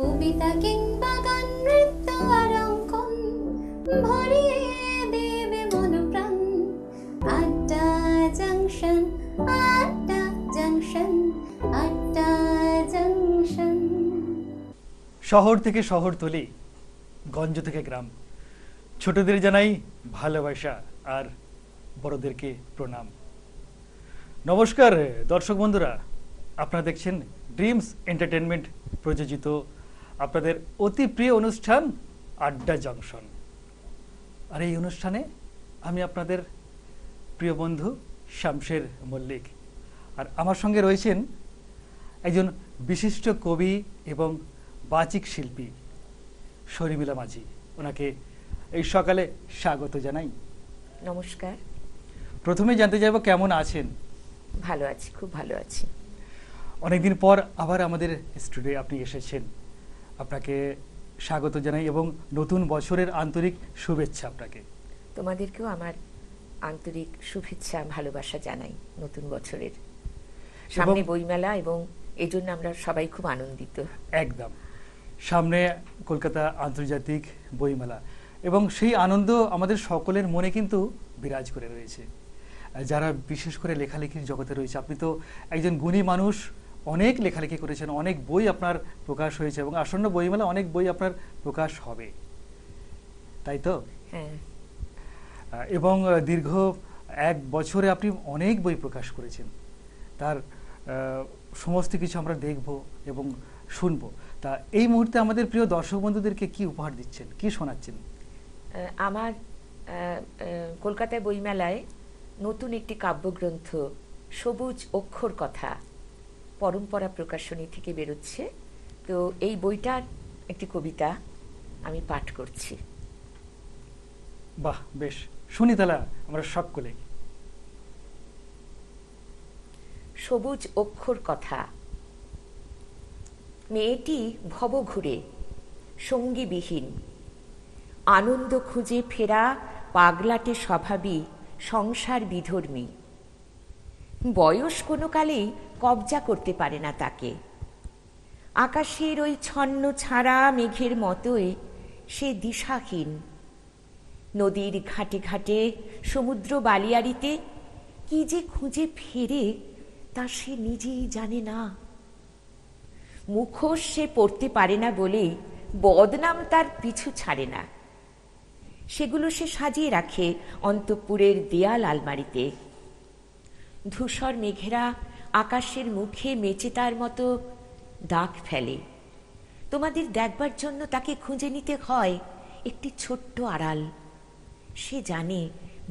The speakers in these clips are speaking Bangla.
কবিতা কিংবা গান নৃত্য আর অঙ্কন ভরিয়ে দেবে মন প্রাণ। আড্ডা জাংশন, আড্ডা জাংশন, আড্ডা জাংশন। শহর থেকে শহরতলি, গঞ্জ থেকে গ্রাম, ছোটদের জানাই ভালোবাসা আর বড়দেরকে প্রণাম। নমস্কার দর্শক বন্ধুরা, আপনারা দেখছেন ড্রিমস এন্টারটেনমেন্ট প্রযোজিত আপনাদের অতি প্রিয় অনুষ্ঠান আড্ডা জংশন। আর এই অনুষ্ঠানে আমি আপনাদের প্রিয় বন্ধু শামশের মল্লিক, আর আমার সঙ্গে রয়েছেন একজন বিশিষ্ট কবি এবং বাচিক শিল্পী শর্মিলা মাঝি। ওনাকে এই সকালে স্বাগত জানাই। নমস্কার। প্রথমে জানতে চাইব কেমন আছেন? ভালো আছি, খুব ভালো আছি। অনেকদিন পর আবার আমাদের স্টুডিওয়ে আপনি এসেছেন, আপনাকে স্বাগত জানাই এবং নতুন বছরের আন্তরিক শুভেচ্ছা আপনাকে। তোমাদেরকেও আমার আন্তরিক শুভেচ্ছা ভালোবাসা জানাই নতুন বছরের। সামনে বইমেলা এবং এই জন্য আমরা সবাই খুব আনন্দিত। একদম, সামনে কলকাতা আন্তর্জাতিক বইমেলা এবং সেই আনন্দ আমাদের সকলের মনে কিন্তু বিরাজ করে রয়েছে। যারা বিশেষ করে লেখালেখির জগতে রয়েছে, আপনি তো একজন গুণী মানুষ, অনেক লেখালেখি করেছেন, অনেক বই আপনার প্রকাশ হয়েছে এবং আসন্ন বইমেলা অনেক বই আপনার প্রকাশ হবে, তাই তো? হ্যাঁ। এবং দীর্ঘ এক বছরে আপনি অনেক বই প্রকাশ করেছেন, তার সমস্ত কিছু আমরা দেখব এবং শুনবো। তা এই মুহূর্তে আমাদের প্রিয় দর্শক বন্ধুদেরকে কি উপহার দিচ্ছেন, কি শোনাচ্ছেন? আমার কলকাতায় বইমেলায় নতুন একটি কাব্যগ্রন্থ সবুজ অক্ষর কথা পরম্পরা প্রকাশনী থেকে বেরোচ্ছে। তো এই বইটার একটি কবিতা আমি পাঠ করছি। বাহ, বেশ, শুনি তাহলে আমরা সকলে। সবুজ অক্ষর কথা। মেয়েটি ভবঘুরে সঙ্গীবিহীন, আনন্দ খুঁজে ফেরা পাগলাটে স্বভাবী সংসার বিধর্মী। বয়স কোনো কালেই কবজা করতে পারে না তাকে। আকাশের ওই ছন্ন ছাড়া মেঘের মতোই সে দিশাহীন। নদীর ঘাটে ঘাটে সমুদ্র বালিয়াড়িতে কি যে খুঁজে ফেরে তা সে নিজেই জানে না। মুখোশ সে পড়তে পারে না বলেই বদনাম তার পিছু ছাড়ে না। সেগুলো সে সাজিয়ে রাখে অন্তঃপুরের দেয়াল আলমারিতে। ধূসর মেঘেরা আকাশের মুখে মেচে তার মতো দাগ ফেলে। তোমাদের দেখবার জন্য তাকে খুঁজে নিতে হয় একটি ছোট্ট আড়াল। সে জানে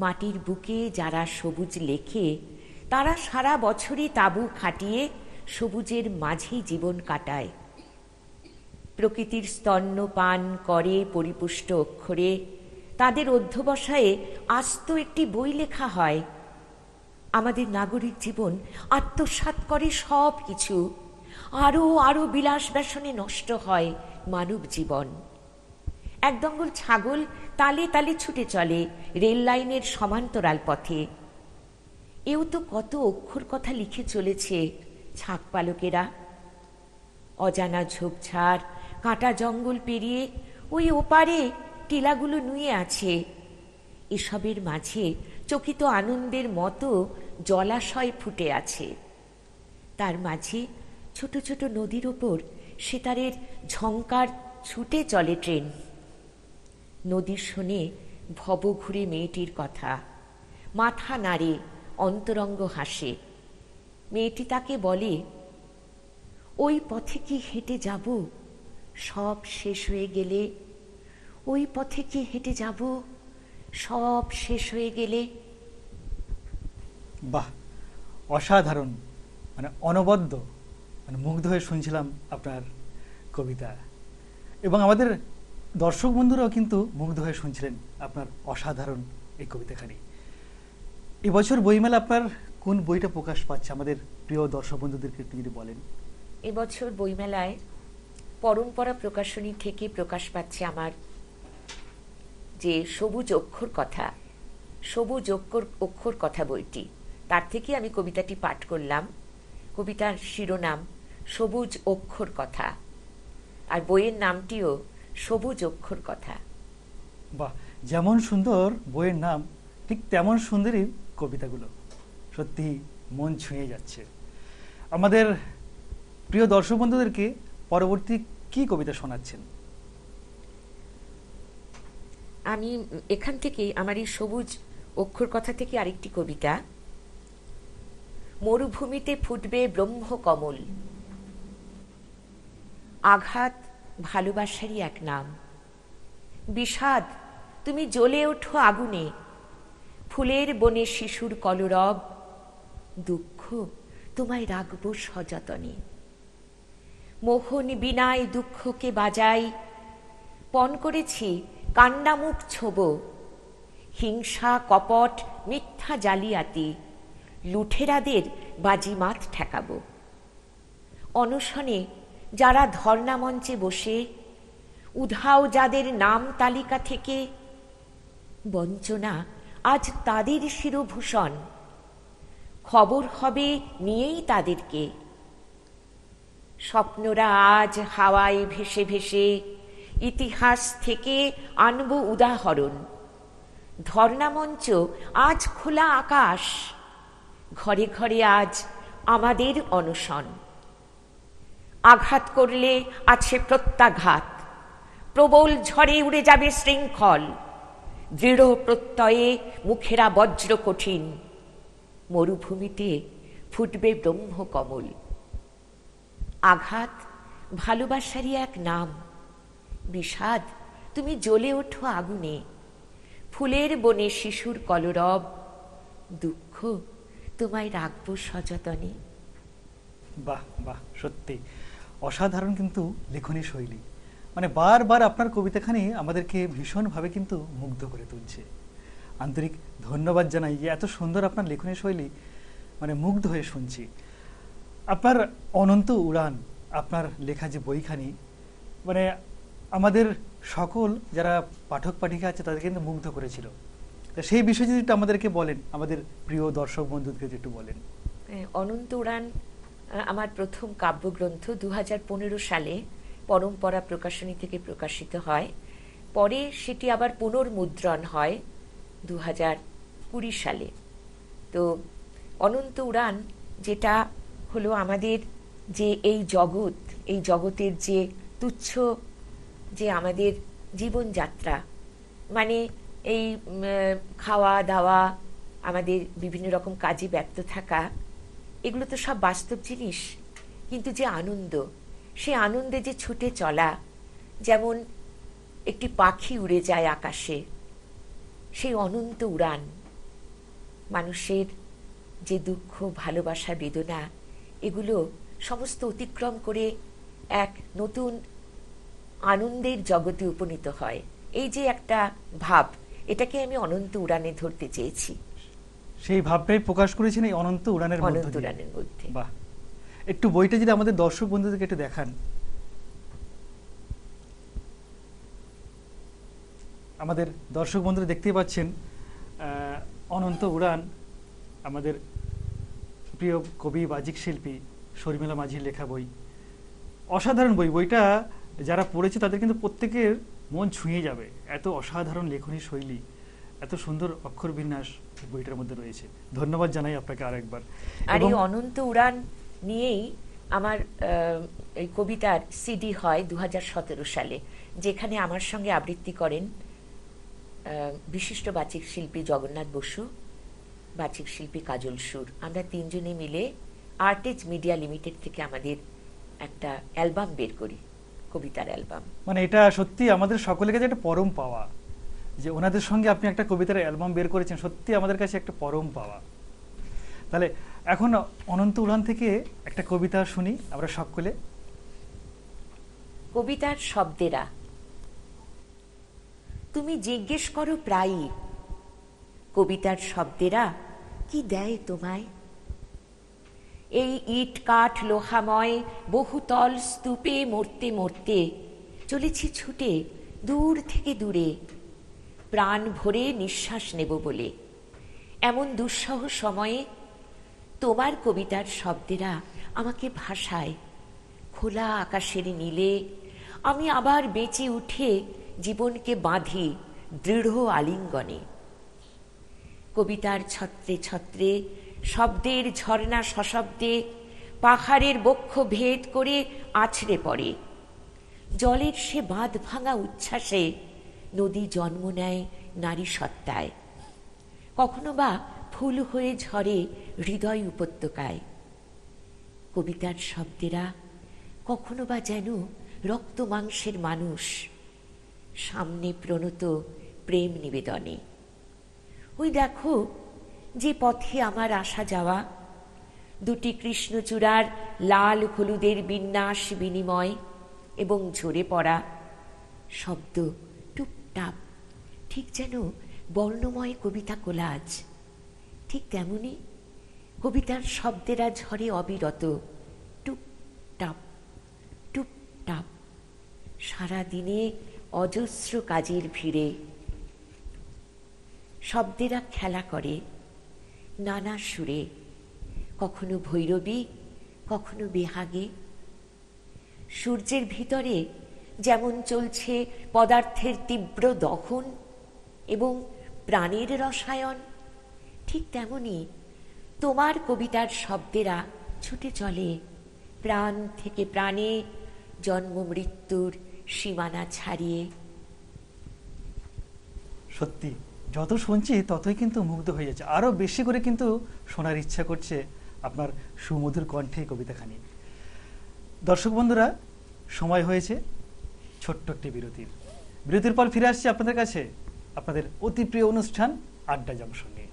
মাটির বুকে যারা সবুজ লেখে তারা সারা বছরই তাঁবু খাটিয়ে সবুজের মাঝেই জীবন কাটায়। প্রকৃতির স্তন্য পান করে পরিপুষ্ট অক্ষরে তাদের অধ্যবসায়ে আস্ত একটি বই লেখা হয়। আমাদের নাগরিক জীবন আত্মসাৎ করে সব কিছু, আরো আরো বিলাস ব্যসনে নষ্ট হয় মানব জীবন। এক দঙ্গল ছাগল তালে তালে ছুটে চলে রেল লাইনের সমান্তরাল পথে। এও তো কত অক্ষর কথা লিখে চলেছে ছাগ পালকেরা। অজানা ঝোপঝাড় কাঁটা জঙ্গল পেরিয়ে ওই ওপারে টিলাগুলো নুয়ে আছে। এসবের মাঝে চকিত আনন্দের মতো জলাশয় ফুটে আছে। তার মাঝে ছোট ছোট নদীর ওপর সেতারের ঝংকার ছুটে চলে ট্রেন। নদী শুনে ভব ঘুরে মেয়েটির কথা, মাথা নাড়ে, অন্তরঙ্গ হাসে। মেয়েটি তাকে বলে, ওই পথে কি হেঁটে যাব সব শেষ হয়ে গেলে? ওই পথে কি হেঁটে যাব সব শেষ হয়ে গেলে? বাহ, অসাধারণ, মানে অনবদ্য, মানে মুগ্ধ হয়ে শুনছিলাম আপনার কবিতা এবং আমাদের দর্শক বন্ধুরাও কিন্তু মুগ্ধ হয়ে শুনছিলেন আপনার অসাধারণ এই কবিতাখানি। এবছর বইমেলা আপনার কোন বইটা প্রকাশ পাচ্ছে আমাদের প্রিয় দর্শক বন্ধুদেরকে একটু যদি বলেন। এবছর বইমেলায় পরম্পরা প্রকাশনী থেকে প্রকাশ পাচ্ছে আমার যে সবুজ অক্ষর কথা, সবুজ অক্ষর কথা বইটি। তার থেকে আমি কবিতাটি পাঠ করলাম। কবিতার শিরোনাম সবুজ অক্ষর কথা। আর বইয়ের নামটিও সবুজ অক্ষর কথা। বাহ, যেমন সুন্দর বইয়ের নাম ঠিক তেমন সুন্দরই কবিতাগুলো, সত্যি মন ছুঁয়ে যাচ্ছে। আমাদের প্রিয় দর্শক বন্ধুদেরকে পরবর্তী কি কবিতা শোনাচ্ছেন? আমি এখান থেকে আমার এই সবুজ অক্ষর কথা থেকে আরেকটি কবিতা, মরুভূমিতে ফুটবে ব্রহ্মকমল, আঘাত ভালোবাসারই এক নাম, বিষাদ তুমি জ্বলে ওঠো আগুনে, ফুলের বনে শিশুর কলরব, দুঃখ তোমায় রাখবো সযতনে, মোহন বিনায় দুঃখকে বাজাই, পণ করেছি কান্নামুখ ছোব, হিংসা কপট মিথ্যা জালিয়াতি, লুঠেরাদের বাজিমাত ঠেকাবো, অনশনে যারা ধর্ণা মঞ্চে বসে, উধাও যাদের নাম তালিকা থেকে, বঞ্চনা আজ তাদের শিরভূষণ, খবর হবে নিয়েই তাদেরকে, স্বপ্নরা আজ হাওয়ায় ভেসে ভেসে, ইতিহাস থেকে আনব উদাহরণ, ধর্ণামঞ্চ আজ খোলা আকাশ, ঘরে ঘরে আজ আমাদের অনশন, আঘাত করলে আছে প্রত্যাঘাত, প্রবল ঝড়ে উড়ে যাবে শৃঙ্খল, দৃঢ় প্রত্যয়ে মুখেরা বজ্র কঠিন, মরুভূমিতে ফুটবে ব্রহ্মকমল, আঘাত ভালোবাসারই এক নাম, বিষাদ তুমি জ্বলে ওঠো আগুনে, ফুলের বনে শিশুর কলরব, দুঃখ তোমায় রাখবো সযতনে। বাহ বাহ, সত্যি অসাধারণ কিন্তু লেখনী শৈলী। মানে বারবার আপনার কবিতাখানি আমাদেরকে ভীষণভাবে কিন্তু মুগ্ধ করে তুলছে। আন্তরিক ধন্যবাদ জানাই যে এত সুন্দর আপনার লেখনী শৈলী, মানে মুগ্ধ হয়ে শুনছি। আপনার অনন্ত উড়ান, আপনার লেখা যে বইখানি, মানে আমাদের সকল যারা পাঠক পাঠিকা আছে তাদের কিন্তু মুগ্ধ করেছিল। তা সেই বিষয়ে যদি একটু আমাদেরকে বলেন, আমাদের প্রিয় দর্শক বন্ধুদেরকে একটু বলেন। অনন্ত উড়ান আমার প্রথম কাব্যগ্রন্থ 2015 সালে পরম্পরা প্রকাশনী থেকে প্রকাশিত হয়। পরে সেটি আবার পুনর্মুদ্রণ হয় 2020 সালে। তো অনন্ত উড়ান যেটা হলো আমাদের যে এই জগতের যে তুচ্ছ যে আমাদের জীবনযাত্রা, মানে এই খাওয়া দাওয়া, আমাদের বিভিন্ন রকম কাজে ব্যস্ত থাকা, এগুলো তো সব বাস্তব জিনিস, কিন্তু যে আনন্দ, সে আনন্দে যে ছুটে চলা, যেমন একটি পাখি উড়ে যায় আকাশে, সেই অনন্ত উড়ান, মানুষের যে দুঃখ ভালোবাসা বেদনা, এগুলো সমস্ত অতিক্রম করে এক নতুন আনন্দের জগতে উপনীত হয়। এই যে একটা ভাব, এটাকে আমি অনন্ত উড়ানে ধরতে চেয়েছি। সেই ভাবটাই প্রকাশ করেছেন এই অনন্ত উড়ানের মধ্যে। বাহ, একটু বইটা যদি আমাদের দর্শক বন্ধুদেরকে একটু দেখান। আমাদের দর্শক বন্ধুরা দেখতেই পাচ্ছেন অনন্ত উড়ান, আমাদের প্রিয় কবি বাচিক শিল্পী শর্মিলা মাঝির লেখা বই। অসাধারণ বই। বইটা যারা পড়েছে তাদের কিন্তু প্রত্যেকের মন ছুঁয়ে যাবে। এত অসাধারণ লেখনী শৈলী, এত সুন্দর অক্ষর বিন্যাস বইটার মধ্যে রয়েছে। ধন্যবাদ জানাই আপনাকে আরেকবার। আর এই অনন্ত উড়ান নিয়েই আমার এই কবিতার সিডি হয় 2017 সালে, যেখানে আমার সঙ্গে আবৃত্তি করেন বিশিষ্ট বাচিক শিল্পী জগন্নাথ বসু, বাচিক শিল্পী কাজল সুর। আমরা তিনজনে মিলে আর্টেজ মিডিয়া লিমিটেড থেকে আমাদের একটা অ্যালবাম বের করি, কবিতার অ্যালবাম। মানে এটা সত্যি আমাদের সকলের কাছে একটা পরম পাওয়া, যে ওনাদের সঙ্গে আপনি একটা কবিতার অ্যালবাম বের করেছেন, সত্যি আমাদের কাছে একটা পরম পাওয়া। তাহলে এখন অনন্ত উড়ান থেকে একটা কবিতা শুনি আমরা সকলে। কবিতার শব্দেরা। তুমি জিজ্ঞেস করো প্রায়ই, কবিতার শব্দেরা কি দেয় তোমায়? এই ইট কাঠ লোহাময় বহুতল স্তূপে মরতে মরতে চলেছি ছুটে দূর থেকে দূরে, প্রাণ ভরে নিঃশ্বাস নেব বলে। এমন দুঃসহ সময়ে তোমার কবিতার শব্দেরা আমাকে ভাসায় খোলা আকাশের নীলে, আমি আবার বেঁচে উঠে জীবনকে বাঁধি দৃঢ় আলিঙ্গনে। কবিতার ছত্রে ছত্রে শব্দের ঝর্ণা সশব্দে পাহাড়ের বক্ষ ভেদ করে আছড়ে পড়ে। জলের সে বাঁধ ভাঙা উচ্ছ্বাসে নদী জন্ম নেয় নারী সত্তায়। কখনো বা ফুল হয়ে ঝরে হৃদয় উপত্যকায়। কবিতার শব্দেরা কখনো বা যেন রক্ত মাংসের মানুষ, সামনে প্রণত প্রেম নিবেদনে। ওই দেখো যে পথে আমার আসা যাওয়া, দুটি কৃষ্ণচূড়ার লাল হলুদের বিন্যাস বিনিময় এবং ঝরে পড়া শব্দ টুপটাপ, ঠিক যেন বর্ণময় কবিতা কোলাজ। ঠিক তেমনি কবিতার শব্দেরা ঝরে অবিরত, টুপটাপ টুপটাপ, সারাদিনে অজস্র কাজের ভিড়ে। শব্দেরা খেলা করে নানা সুরে, কখনো ভৈরবী, কখনো বেহাগে। সূর্যের ভিতরে যেমন চলছে পদার্থের তীব্র দহন এবং প্রাণের রসায়ন, ঠিক তেমনি তোমার কবিতার শব্দেরা ছুটে চলে প্রাণ থেকে প্রাণে, জন্ম মৃত্যুর সীমানা ছাড়িয়ে। সত্যি যত শুনছি ততই কিন্তু মুগ্ধ হয়ে যাচ্ছে, আরও বেশি করে কিন্তু শোনার ইচ্ছা করছে আপনার সুমধুর কণ্ঠে কবিতাখানি। দর্শক বন্ধুরা, সময় হয়েছে ছোট্ট একটি বিরতির। বিরতির পর ফিরে আসছি আপনাদের কাছে আপনাদের অতি প্রিয় অনুষ্ঠান আড্ডা জংশন নিয়ে।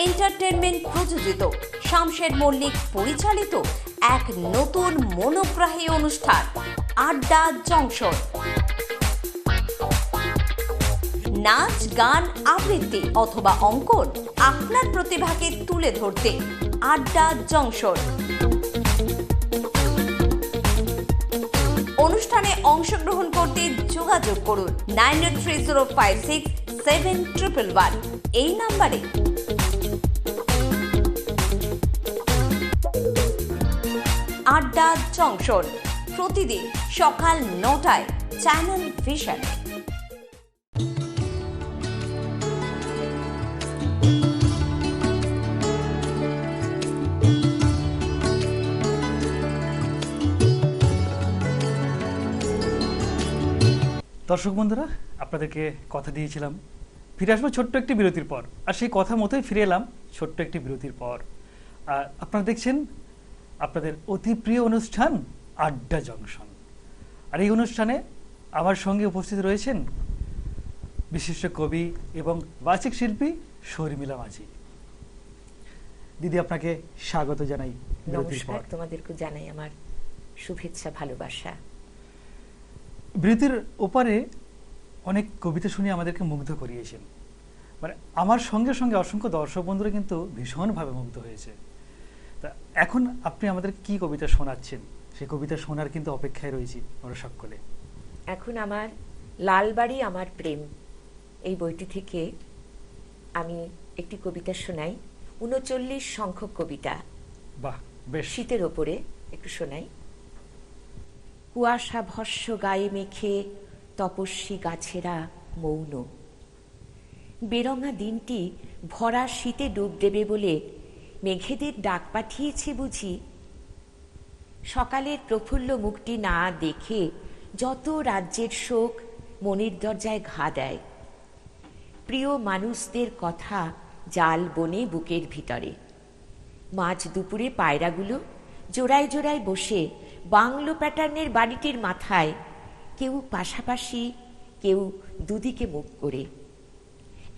এন্টারটেনমেন্ট প্রযোজিত, শামশের মল্লিক পরিচালিত এক নতুন মনোগ্রাহী অনুষ্ঠান আড্ডা জংশন। নাচ, গান, আবৃত্তি অথবা অঙ্কন, আপনার প্রতিভাকে তুলে ধরতে আড্ডা জংশন। অনুষ্ঠানে অংশগ্রহণ করতে যোগাযোগ করুন 9830567111 এই নাম্বারে। আড্ডা জংশন প্রতিদিন সকাল ৯টায় চ্যানেল ভিশন। দর্শক বন্ধুরা, আপনাদেরকে কথা দিয়েছিলাম ফিরে আসবো ছোট্ট একটি বিরতির পর, আর সেই কথা মতোই ফিরে এলাম ছোট্ট একটি বিরতির পর। আর আপনারা দেখছেন আপনাদের অতি প্রিয় অনুষ্ঠান আড্ডা জংশন। আর এই অনুষ্ঠানে আমার সঙ্গে উপস্থিত রয়েছেন বিশিষ্ট কবি এবং বাচিক শিল্পী শর্মিলা মাঝি। দিদি, আপনাকে স্বাগত জানাই। নমস্কার, তোমাদেরকে জানাই আমার শুভেচ্ছা, ভালোবাসা। বিরতির ওপারে অনেক কবিতা শুনে আমাদেরকে মুগ্ধ করিয়েছেন, মানে আমার সঙ্গে সঙ্গে অসংখ্য দর্শক বন্ধুরা কিন্তু ভীষণভাবে মুগ্ধ হয়েছে। তা এখন আপনি আমাদের কি কবিতা শোনাচ্ছেন, সেই কবিতা শোনার কিন্তু অপেক্ষায় রয়েছি আমরা সকলে। এখন আমার লালবাড়ি আমার প্রেম এই বইটি থেকে আমি একটি কবিতা শোনাই, ৩৯ সংখ্যক কবিতা। বাহ, বেশ। শীতের ওপরে একটু শোনাই। কুয়াশা ভস্য গায়ে মেখে তপস্বী গাছেরা মৌন, বেরঙা দিনটি ভরা শীতে ডুব দেবে বলে মেঘেদের ডাক পাঠিয়েছে বুঝি। সকালের প্রফুল্ল মুখটি না দেখে যত রাজ্যের শোক মনের দরজায় ঘা দেয়। প্রিয় মানুষদের কথা জাল বনে বুকের ভিতরে। মাঝ দুপুরে পায়রাগুলো জোড়ায় জোড়ায় বসে বাংলো প্যাটার্নের বাড়িটির মাথায়, কেউ পাশাপাশি, কেউ দুদিকে মুখ করে।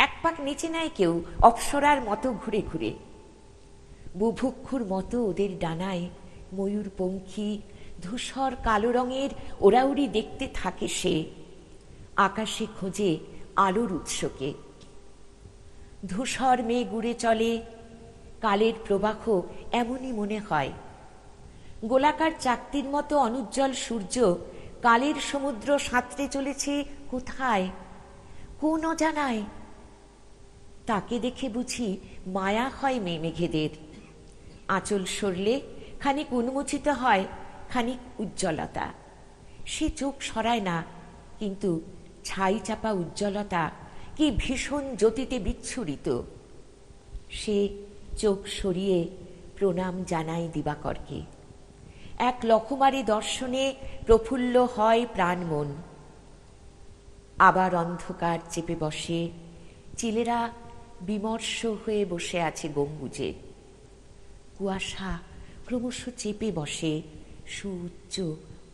এক পাক নিচে নেয় কেউ অপ্সরার মতো ঘুরে ঘুরে। বুভুক্ষুর মতো ওদের ডানায় ময়ূর পঙ্খী ধূসর কালো রঙের ওরাউড়ি দেখতে থাকে সে। আকাশে খোঁজে আলোর উৎসকে। ধূসর মেঘ উড়ে চলে, কালের প্রবাহ এমনই মনে হয়। গোলাকার চাকতির মতো অনুজ্জ্বল সূর্য কালের সমুদ্র সাঁতরে চলেছে কোথায়, কোন অজানায়? তাকে দেখে বুঝি মায়া হয় মেঘেদের। আঁচল সরলে খানিক উন্মোচিত হয় খানিক উজ্জ্বলতা। সে চোখ সরায় না, কিন্তু ছাই চাপা উজ্জ্বলতা কি ভীষণ জ্যোতিতে বিচ্ছুরিত। সে চোখ সরিয়ে প্রণাম জানায় দিবাকরকে। এক লখমারি দর্শনে প্রফুল্ল হয় প্রাণ মন। আবার অন্ধকার চেপে বসে, চিলেরা বিমর্ষ হয়ে বসে আছে গম্বুজে। কুয়াশা ক্রমশ চেপে বসে সুউচ্চ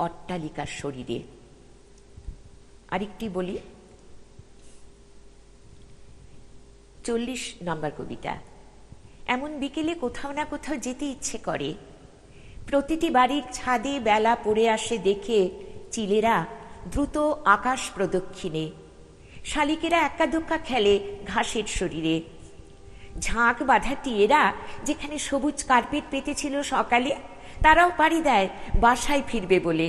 অট্টালিকার শরীরে। আরেকটি বলি, 40 নম্বর কবিতা। এমন বিকেলে কোথাও না কোথাও যেতে ইচ্ছে করে। প্রতিটি বাড়ির ছাদে বেলা পড়ে আসে দেখে চিলেরা দ্রুত আকাশ প্রদক্ষিণে। শালিকেরা এক্কা দোক্কা খেলে ঘাসের শরীরে। ঝাঁক বাঁধা টিয়েরা যেখানে সবুজ কার্পেট পেতেছিল সকালে, তারাও পাড়ি দেয় বাসায় ফিরবে বলে।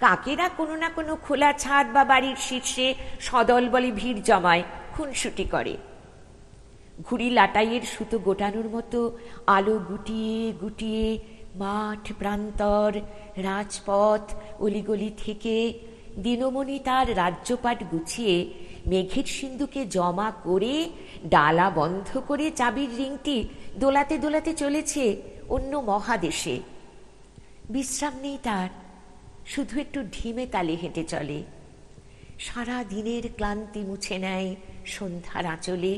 কাকেরা কোনো না কোনো খোলা ছাদ বা বাড়ির শীর্ষে সদল বলে ভিড় জমায়, খুনসুটি করে। ঘুড়ি লাটাইয়ের সুতো গোটানোর মতো আলো গুটিয়ে গুটিয়ে মাঠ প্রান্তর রাজপথ অলিগলি থেকে দিনমণি তার রাজ্যপাট গুছিয়ে মেঘের সিন্ধুকে জমা করে ডালা বন্ধ করে চাবির রিংটি দোলাতে দোলাতে চলেছে অন্য মহাদেশে। বিশ্রাম নেই তার, শুধু একটু ঢিমে তালে হেঁটে চলে। সারা দিনের ক্লান্তি মুছে নেয় সন্ধ্যার আঁচলে।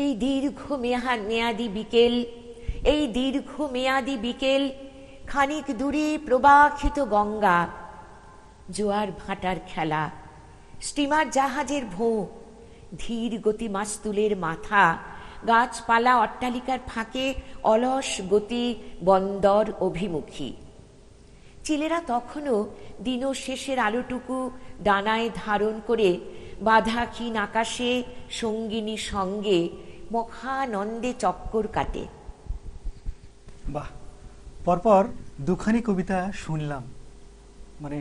এই দীর্ঘ মেয়াদি বিকেল, এই দীর্ঘ মেয়াদি বিকেল, খানিক দূরে প্রবাহিত গঙ্গা, জোয়ার ভাটার খেলা, স্টিমার জাহাজের ভোঁ, ধীর গতি মাস্তুলের মাথা, গাছপালা অট্টালিকার ফাঁকে অলস গতি বন্দর অভিমুখী। চিলেরা তখনও দিন শেষের আলোটুকু ডানায় ধারণ করে বাধাহীন আকাশে সঙ্গিনী সঙ্গে মহানন্দে চক্কর কাটে। বাহ, পরপর দুখানি কবিতা শুনলাম, মানে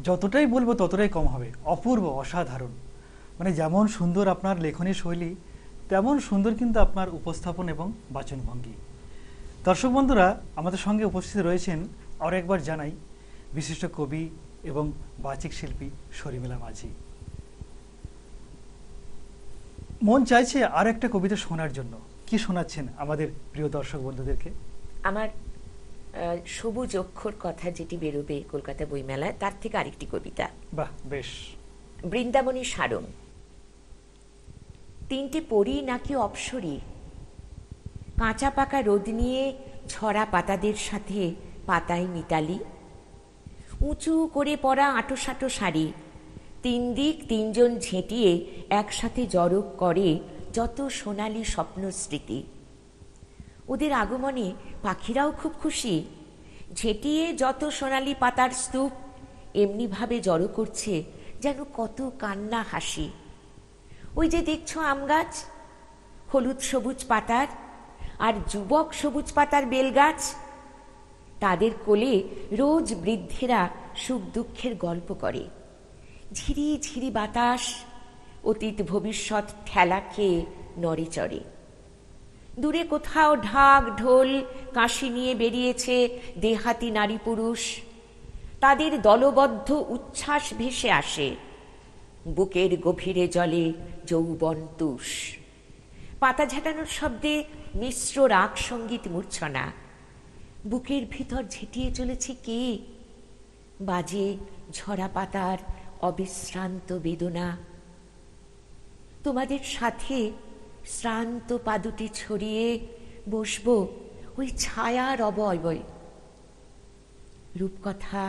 যতটাই বলবো ততটাই কম হবে। অপূর্ব, অসাধারণ। মানে যেমন সুন্দর আপনার লেখনী শৈলী, তেমন সুন্দর কিন্তু আপনার উপস্থাপন এবং বাচনভঙ্গি। দর্শক বন্ধুরা, আমাদের সঙ্গে উপস্থিত রয়েছেন, আর একবার জানাই, বিশিষ্ট কবি এবং বাচিক শিল্পী শর্মিলা মাঝি। মন চাইছে আর একটা কবিতা শোনার জন্য। কি শোনাচ্ছেন আমাদের প্রিয় দর্শক বন্ধুদেরকে? আমার সবুজ অক্ষর কথা যেটি বেরোবে কলকাতা বইমেলায়, তার থেকে আরেকটি কবিতা। বাহ, বেশ। বৃন্দাবনী সারং। 3টে পরী নাকি অপ্সরী, কাঁচা পাকা রোদ নিয়ে ঝরা পাতাদের সাথে পাতায় মিতালি, উঁচু করে পরা আঁটোসাঁটো শাড়ি, 3 দিক 3 জন ঝেঁটিয়ে একসাথে জড়ো করে যত সোনালি স্বপ্ন স্মৃতি। ওদের আগমনে পাখিরাও খুব খুশি। ঝেঁটিয়ে যত সোনালি পাতার স্তূপ এমনিভাবে জড়ো করছে যেন কত কান্না হাসি। ওই যে দেখছো আম গাছ, হলুদ সবুজ পাতার আর যুবক সবুজ পাতার বেলগাছ, তাদের কোলে রোজ বৃদ্ধেরা সুখ দুঃখের গল্প করে। ঝিরি ঝিরি বাতাস অতীত ভবিষ্যৎ ঠেলা খেয়ে নড়ে চড়ে। দূরে কোথাও ঢাক ঢোল কাশি নিয়ে বেরিয়েছে দেহাতি নারী পুরুষ, তাদের দলবদ্ধ উচ্ছ্বাস ভেসে আসে। বুকের গভীরে জলে যৌবন তুষ, পাতা ঝাঁটানোর শব্দে মিশ্র রাগ সঙ্গীত মূর্ছনা। বুকের ভিতর ঝেঁটিয়ে চলেছে কে? বাজে ঝরা পাতার অবিশ্রান্ত বেদনা। তোমাদের সাথে শ্রান্ত পাদুটি ছড়িয়ে বসবো ওই ছায়ার অবয়বয়। রূপকথা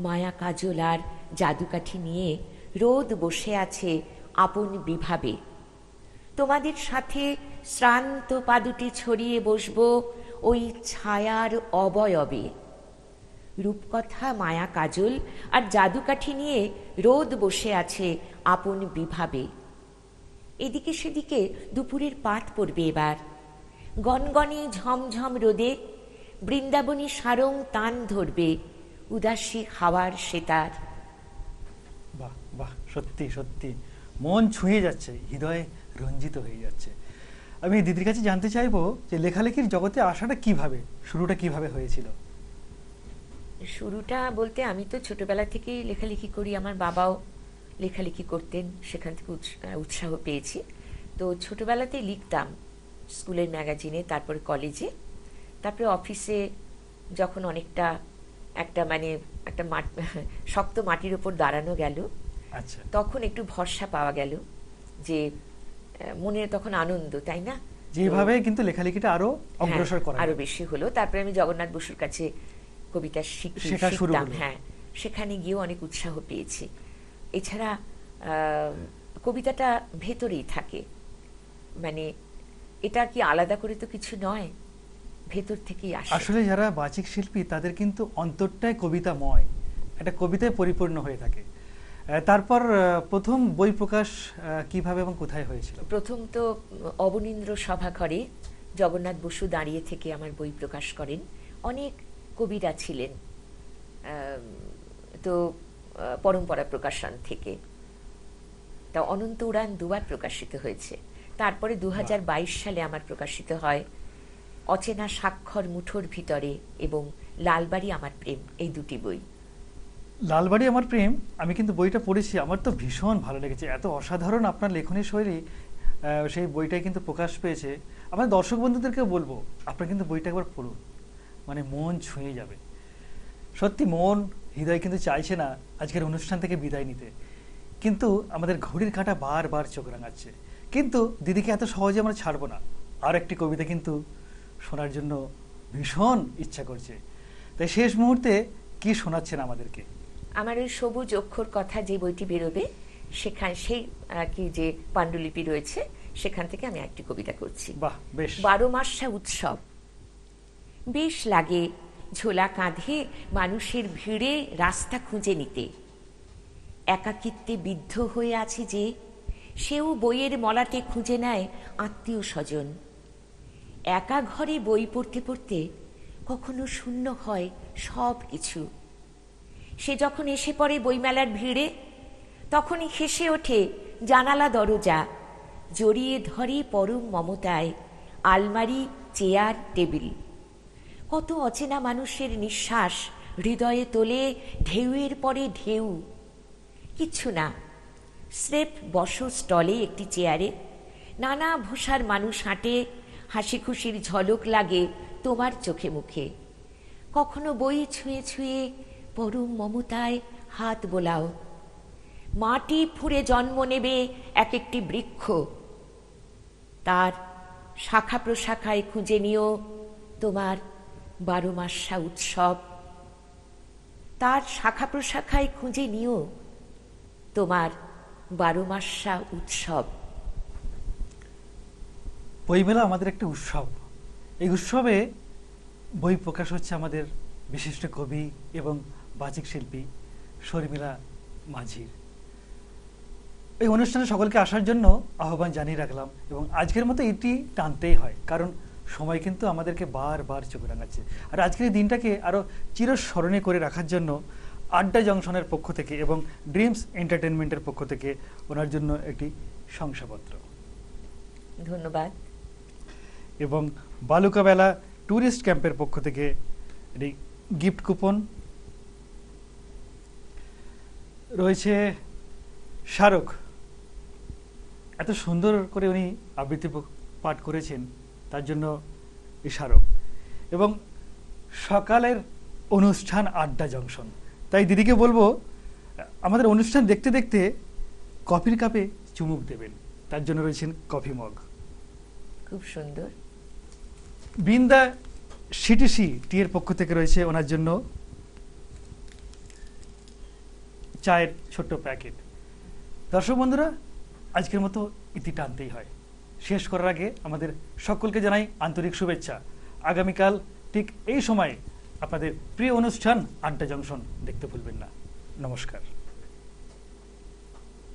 মায়া কাজল আর জাদুকাঠি নিয়ে রোদ বসে আছে আপন বিভাবে। তোমাদের সাথে শ্রান্ত পাদুটি ছড়িয়ে বসবো ওই ছায়ার অবয়বে। রূপকথা মায়া কাজল আর জাদুকাঠি নিয়ে রোদ বসে আছে আপন বিভাবে। এদিকে সেদিকে দুপুরের পাট পড়বে এবার। গনগনে ঝমঝম রোদে বৃন্দাবনী সারং তান ধরবে উদাসী হাওয়ার সেতার। বাহ বাহ, সত্যি সত্যি মন ছুঁয়ে যাচ্ছে, হৃদয়ে রঞ্জিত হয়ে যাচ্ছে। আমি দিদির কাছে জানতে চাইবো যে লেখালেখির জগতে আসাটা কিভাবে, শুরুটা কিভাবে হয়েছিল? শুরুটা বলতে আমি তো ছোটবেলা থেকেই লেখালেখি করি, আমার বাবাও লেখালেখি করতেন, সেখান থেকে উৎসাহ পেয়েছি। তো ছোটবেলাতেই লিখতাম স্কুলের ম্যাগাজিনে, তারপরে কলেজে, তারপরে অফিসে যখন অনেকটা একটা শক্ত মাটির ওপর দাঁড়ানো গেল, আচ্ছা, তখন একটু ভরসা পাওয়া গেল যে মনে তখন আনন্দ, তাই না? যেভাবে কিন্তু লেখালেখিটা আরো অগ্রসর করা আরো যায়। বেশি হলো। তারপরে আমি জগন্নাথ বসুর কাছে কবিতা শেখা শুরু শিখতাম। হলো। হ্যাঁ, সেখানে গিয়েও অনেক উৎসাহ পেয়েছি। এছাড়া কবিতাটা ভেতরেই থাকে, মানে এটা কি আলাদা করে তো কিছু নয়, ভেতর থেকেই আসে। আসলে যারা বাচিক শিল্পী তাদের কিন্তু অন্তরটাই কবিতাময়, একটা কবিতায় পরিপূর্ণ হয়ে থাকে। তারপর প্রথম বই প্রকাশ কিভাবে এবং কোথায় হয়েছিল? প্রথম তো অবনীন্দ্র সভাঘরে জগন্নাথ বসু দাঁড়িয়ে থেকে আমার বই প্রকাশ করেন। অনেক কবিরা ছিলেন, তো পরম্পরা প্রকাশন থেকে তা অনন্ত উড়ান দুবার প্রকাশিত হয়েছে। তারপরে 2022 সালে আমার প্রকাশিত হয় অচেনা স্বাক্ষর মুঠোর ভিতরে এবং লালবাড়ি আমার প্রেম, এই দুটি বই। লালবাড়ি আমার প্রেম, আমি কিন্তু বইটা পড়েছি, আমার তো ভীষণ ভালো লেগেছে। এত অসাধারণ আপনার লেখনী শৈলী, সেই বইটাই কিন্তু প্রকাশ পেয়েছে। আমাদের দর্শক বন্ধুদেরকে বলবো আপনারা কিন্তু বইটা একবার পড়ুন, মানে মন ছুঁয়ে যাবে। সত্যি মন হৃদয় কিন্তু চাইছে না আজকের অনুষ্ঠান থেকে বিদায় নিতে, কিন্তু আমাদের ঘড়ির কাঁটা বারবার চোখ রাঙাচ্ছে। কিন্তু দিদিকে এত সহজে আমরা ছাড়বো না, আর একটি কবিতা কিন্তু শোনার জন্য ভীষণ ইচ্ছা করছে। তাই শেষ মুহূর্তে কি শোনাচ্ছেন আমাদেরকে? আমার ওই সবুজ অক্ষর কথা যে বইটি বেরোবে, সেখানে সেই কি যে পাণ্ডুলিপি রয়েছে, সেখান থেকে আমি একটি কবিতা করছি। বাহ, বেশ। 12 মাসা উৎসব। বেশ লাগে ঝোলা কাঁধে মানুষের ভিড়ে রাস্তা খুঁজে নিতে। একাকিত্বে বিদ্ধ হয়ে আছে যে, সেও বইয়ের মলাটে খুঁজে নেয় আত্মীয় স্বজন। একা ঘরে বই পড়তে পড়তে কখনো শূন্য হয় সব কিছু। সে যখন এসে পড়ে বইমেলার ভিড়ে, তখনই হেসে ওঠে জানালা দরজা, জড়িয়ে ধরে পরম মমতায় আলমারি, চেয়ার, টেবিল। কত অচেনা মানুষের নিঃশ্বাস হৃদয়ে তোলে ঢেউয়ের পরে ঢেউ। কিচ্ছু না, স্রেফ বসো স্টলে একটি চেয়ারে, নানা ভূষার মানুষ হাঁটে, হাসি খুশির ঝলক লাগে তোমার চোখে মুখে। কখনো বই ছুঁয়ে ছুঁয়ে পরম মমতায় হাত বোলাও। মাটি ফুঁড়ে জন্ম নেবে এক একটি বৃক্ষ, তার শাখা প্রশাখায় খুঁজে নিও তোমার 12 মাসা উৎসব। তার শাখা প্রশাখায় খুঁজে নিও তোমার 12 মাসা উৎসব। বইমেলা আমাদের একটা উৎসব। এই উৎসবে বই প্রকাশ হচ্ছে আমাদের বিশিষ্ট কবি এবং বাচিক শিল্পী শর্মিলা মাঝির। এই অনুষ্ঠানে সকলকে আসার জন্য আহ্বান জানিয়ে রাখলাম, এবং আজকের মতো এটি টানতেই হয়, কারণ সময় কিন্তু আমাদেরকে বারবার চোখ রাঙাচ্ছে। আর আজকের এই দিনটাকে আরও চিরস্মরণীয় করে রাখার জন্য আড্ডা জংশনের পক্ষ থেকে এবং ড্রিমস এন্টারটেনমেন্টের পক্ষ থেকে ওনার জন্য একটি শংসাপত্র। ধন্যবাদ। এবং বালুকাবেলা ট্যুরিস্ট ক্যাম্পের পক্ষ থেকে একটি গিফট কুপন রয়েছে। স্মারক, এত সুন্দর করে উনি আবৃত্তি পাঠ করেছেন, তার জন্য এই স্মারক। এবং সকালের অনুষ্ঠান আড্ডা জংশন, তাই দিদিকে বলবো আমাদের অনুষ্ঠান দেখতে দেখতে কফির কাপে চুমুক দেবেন, তার জন্য রয়েছেন কফি মগ। খুব সুন্দর। বৃন্দা সিটিসি টি এর পক্ষ থেকে রয়েছে ওনার জন্য চায়ের ছোট্ট প্যাকেট। দর্শক বন্ধুরা, আজকের মতো ইতি টানতেই হয়। শেষ করার আগে আমাদের সকলকে জানাই আন্তরিক শুভেচ্ছা। আগামীকাল ঠিক এই সময় আপনাদের প্রিয় অনুষ্ঠান আড্ডা জংশন দেখতে ভুলবেন না। নমস্কার।